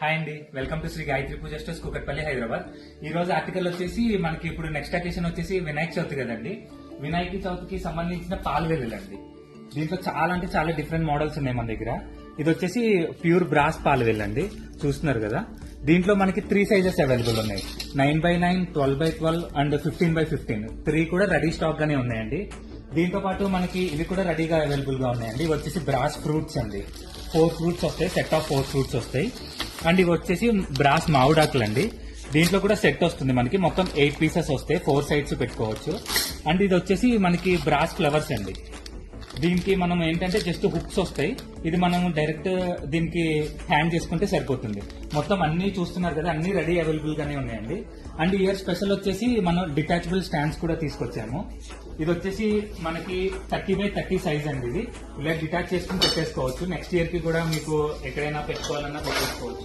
Hi అండి, welcome to Sri Gayatri Puja stores Kukatpally Hyderabad. ఈ రోజు ఆర్టికల్ వచ్చేసి మనకి ఇప్పుడు నెక్స్ట్ అకేషన్ వచ్చేసి వినాయక చవితి కదండి. వినాయక చవితికి సంబంధించిన పాలు వెల్లులండి. దీంట్లో చాలా డిఫరెంట్ మోడల్స్ ఉన్నాయి మన దగ్గర. ఇది వచ్చేసి ప్యూర్ బ్రాస్ పాలు వెల్లండి, చూస్తున్నారు కదా. దీంట్లో మనకి 3 సైజెస్ అవైలబుల్ ఉన్నాయి. 9x9, 12x12 and 15x15. 3 కూడా రెడీ స్టాక్ గానే ఉన్నాయండి. దీంతో పాటు మనకి ఇవి కూడా రెడీగా అవైలబుల్ గా ఉన్నాయండి. ఇవి వచ్చేసి బ్రాస్ ఫ్రూట్స్ అండి. 4 ఫ్రూట్స్ వస్తాయి, సెట్ ఆఫ్ 4 ఫ్రూట్స్ వస్తాయి. అండ్ ఇవి వచ్చేసి బ్రాస్ మామిడాకులు అండి. దీంట్లో కూడా సెట్ వస్తుంది మనకి, మొత్తం 8 పీసెస్ వస్తాయి, 4 సైడ్స్ పెట్టుకోవచ్చు. అండ్ ఇది వచ్చేసి మనకి బ్రాస్ ఫ్లవర్స్ అండి. దీనికి మనం ఏంటంటే జస్ట్ హుక్స్ వస్తాయి. ఇది మనం డైరెక్ట్ దీనికి హ్యాండ్ చేసుకుంటే సరిపోతుంది. మొత్తం అన్ని చూస్తున్నారు కదా, అన్ని రెడీ అవైలబుల్ గానే ఉన్నాయండి. అండ్ ఇయర్ స్పెషల్ వచ్చేసి మనం డిటాచబుల్ స్టాండ్స్ కూడా తీసుకొచ్చాము. ఇది వచ్చేసి మనకి 30x30 సైజ్ అండి. ఇది ఇలా డిటాచ్ చేసుకుని పెట్టేసుకోవచ్చు. నెక్స్ట్ ఇయర్ కి కూడా మీకు ఎక్కడైనా పెట్టుకోవాలన్నా పెట్టేసుకోవచ్చు.